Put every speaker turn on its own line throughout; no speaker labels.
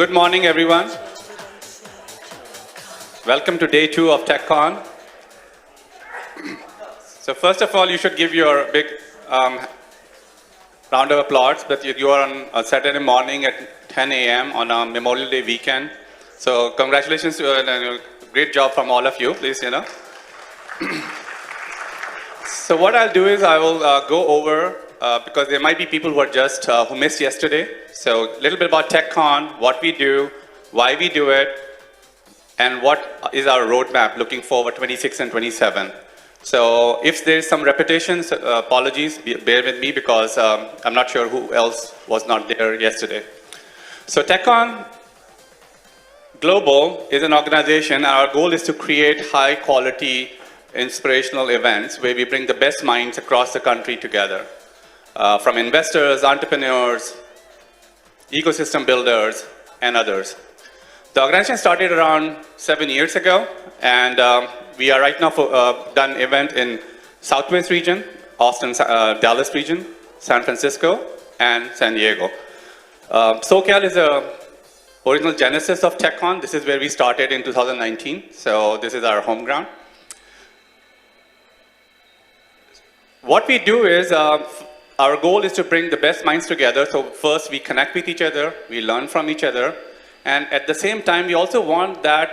Good morning, everyone. Welcome to day 2 of TechCon. So first of all, you should give your big round of applause that you are on a Saturday morning at 10 a.m. on a Memorial Day weekend. So congratulations to a great job from all of you, please, So what I'll do is I will go over, because there might be people who are just, who missed yesterday. So a little bit about TechCon, what we do, why we do it, and what is our roadmap looking forward 26 and 27. So if there's some repetitions, apologies, bear with me because I'm not sure who else was not there yesterday. So TechCon Global is an organization, and our goal is to create high quality inspirational events where we bring the best minds across the country together, from investors, entrepreneurs, ecosystem builders, and others. The organization started around 7 years ago, and we are right now done event in Southwest region, Austin, Dallas region, San Francisco, and San Diego. SoCal is the original genesis of TechCon. This is where we started in 2019, so this is our home ground. What we do is, our goal is to bring the best minds together. So first, we connect with each other, we learn from each other, and at the same time, we also want that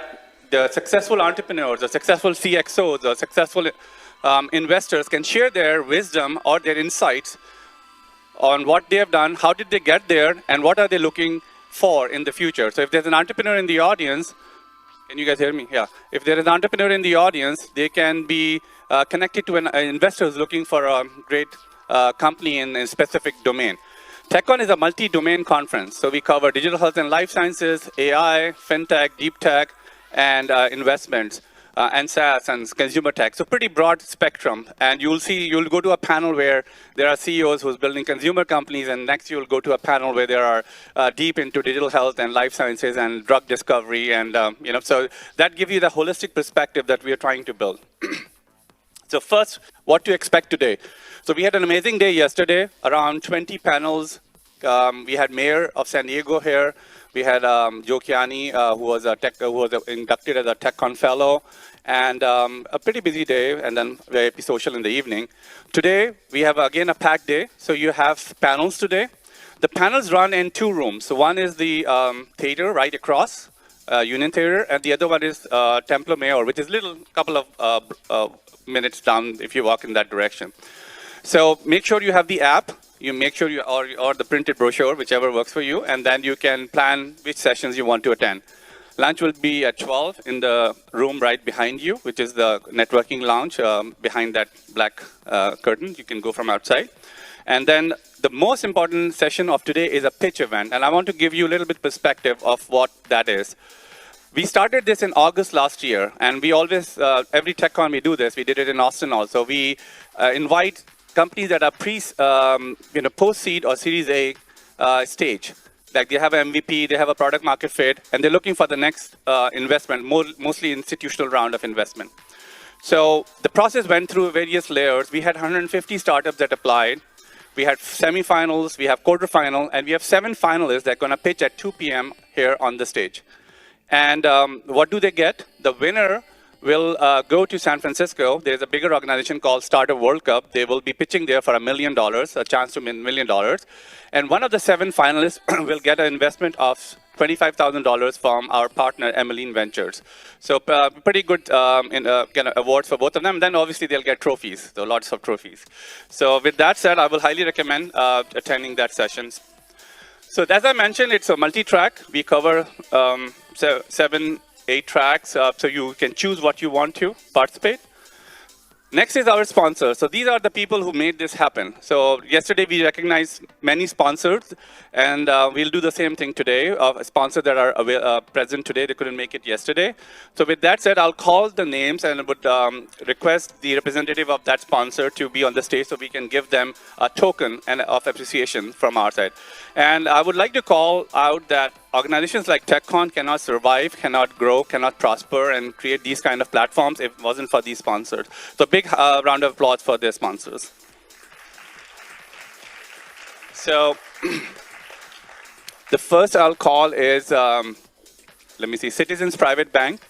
the successful entrepreneurs, the successful CXOs, the successful investors can share their wisdom or their insights on what they have done, how did they get there, and what are they looking for in the future. So if there's an entrepreneur in the audience, can you guys hear me? Yeah. If there is an entrepreneur in the audience, they can be connected to an investors looking for a great company in a specific domain. TechCon is a multi-domain conference, so we cover digital health and life sciences, AI, fintech, deep tech, and investments, and SaaS and consumer tech. So pretty broad spectrum. And you'll go to a panel where there are CEOs who's building consumer companies, and next you'll go to a panel where there are deep into digital health and life sciences and drug discovery, and so that gives you the holistic perspective that we are trying to build. So first, what to expect today. So we had an amazing day yesterday, around 20 panels. We had Mayor of San Diego here. We had Joe Chiani, who was inducted as a TechCon Fellow, and a pretty busy day, and then very social in the evening. Today, we have again a packed day. So you have panels today. The panels run in 2 rooms. So one is the theater right across, Union Theater, and the other one is Templo Mayor, which is a couple of minutes down if you walk in that direction. So make sure you have the app. You make sure you or the printed brochure, whichever works for you, and then you can plan which sessions you want to attend. Lunch will be at 12 in the room right behind you, which is the networking lounge behind that black curtain. You can go from outside. And then the most important session of today is a pitch event, and I want to give you a little bit perspective of what that is. We started this in August last year, and we always, every TechCon we do this. We did it in Austin also. We invite companies that are post-seed or Series A stage. Like they have an MVP, they have a product market fit, and they're looking for the next investment, mostly institutional round of investment. So the process went through various layers. We had 150 startups that applied. We had semifinals, we have quarterfinal, and we have 7 finalists that are going to pitch at 2 p.m. here on the stage. And what do they get? The winner will go to San Francisco. There's a bigger organization called Startup World Cup. They will be pitching there for $1 million, a chance to win $1 million. And one of the 7 finalists will get an investment of $25,000 from our partner, Emeline Ventures. So pretty good awards for both of them. And then obviously they'll get trophies, so lots of trophies. So with that said, I will highly recommend attending that session. So as I mentioned, it's a multi-track. We cover 7, 8 tracks, so you can choose what you want to participate. Next is our sponsors. So these are the people who made this happen. So yesterday we recognized many sponsors, and we'll do the same thing today. Sponsors that are present today, they couldn't make it yesterday. So with that said, I'll call the names and would request the representative of that sponsor to be on the stage so we can give them a token of appreciation from our side. And I would like to call out that organizations like TechCon cannot survive, cannot grow, cannot prosper, and create these kind of platforms if it wasn't for these sponsors. So big round of applause for their sponsors. So The first I'll call is, let me see, Citizens Private Bank.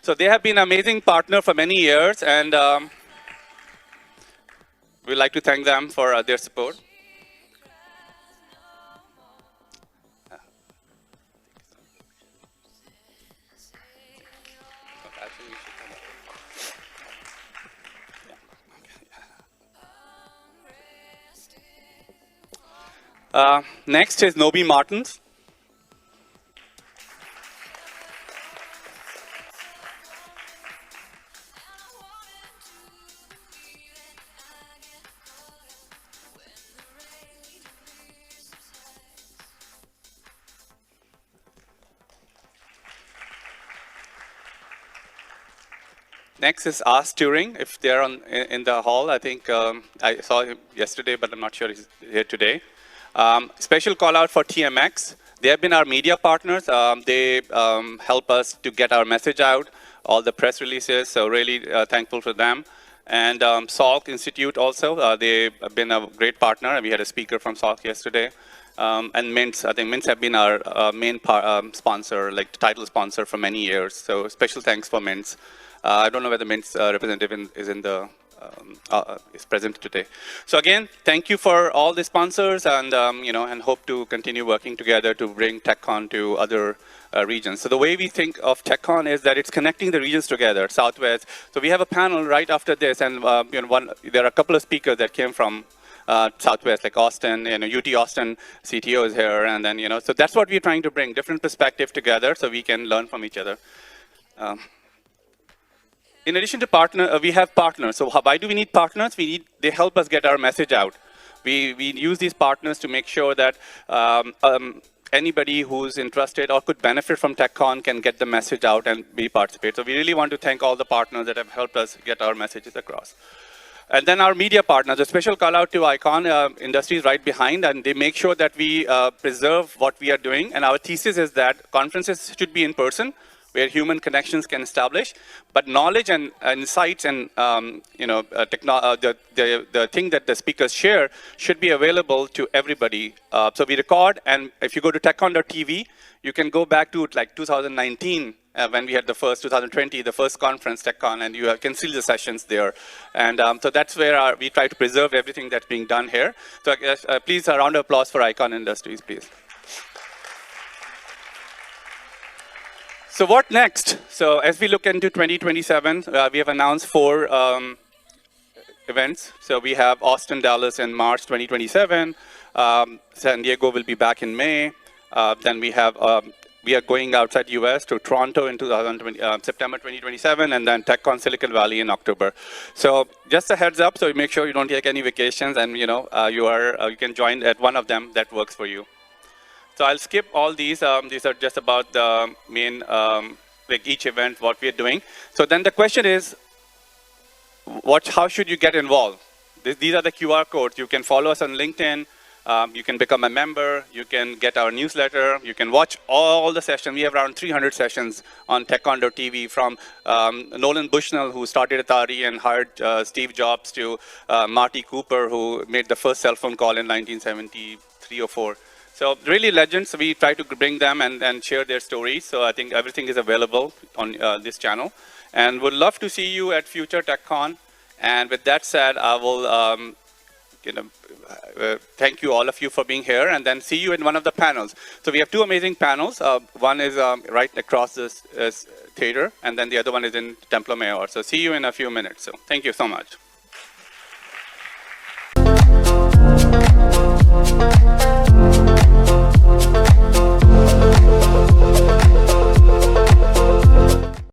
So they have been an amazing partner for many years, and we'd like to thank them for their support. Next is Nobi Martins. Next is Ask Turing, if they're in the hall. I think I saw him yesterday, but I'm not sure he's here today. Special call out for TMX. They have been our media partners. They help us to get our message out, all the press releases, so really thankful for them. And Salk Institute also, they've been a great partner. We had a speaker from Salk yesterday. And Mints, I think Mints have been our main sponsor, like title sponsor for many years. So special thanks for Mints. I don't know whether Mint's representative is present today. So again, thank you for all the sponsors, and and hope to continue working together to bring TechCon to other regions. So the way we think of TechCon is that it's connecting the regions together, Southwest. So we have a panel right after this, and there are a couple of speakers that came from Southwest, like Austin, UT Austin CTO is here, and then so that's what we're trying to bring, different perspectives together, so we can learn from each other. In addition to partner, we have partners. So why do we need partners? They help us get our message out. We use these partners to make sure that anybody who's interested or could benefit from TechCon can get the message out and participate. So we really want to thank all the partners that have helped us get our messages across. And then our media partners, a special call out to Icon Industries right behind, and they make sure that we preserve what we are doing. And our thesis is that conferences should be in person, where human connections can establish, but knowledge and insights and the thing that the speakers share should be available to everybody. So we record, and if you go to TechCon.tv, you can go back to like 2019 when we had the first 2020, the first conference TechCon, and you can see the sessions there. And so that's where we try to preserve everything that's being done here. So please, a round of applause for Icon Industries, please. So what next? So as we look into 2027, we have announced 4 events. So we have Austin, Dallas in March 2027. San Diego will be back in May. Then we are going outside US to Toronto in September 2027, and then TechCon Silicon Valley in October. So just a heads up, so make sure you don't take any vacations, and you can join at one of them that works for you. So I'll skip all these. These are just about the main, like each event, what we are doing. So then the question is, how should you get involved? These are the QR codes. You can follow us on LinkedIn. You can become a member. You can get our newsletter. You can watch all the sessions. We have around 300 sessions on TechCon.tv, from Nolan Bushnell, who started Atari and hired Steve Jobs, to Marty Cooper, who made the first cell phone call in 1973 or 4. So really legends, we try to bring them and share their stories. So I think everything is available on this channel. And would love to see you at future TechCon. And with that said, I will thank you, all of you, for being here, and then see you in one of the panels. So we have 2 amazing panels. One is right across this theater, and then the other one is in Templo Mayor. So see you in a few minutes. So thank you so much.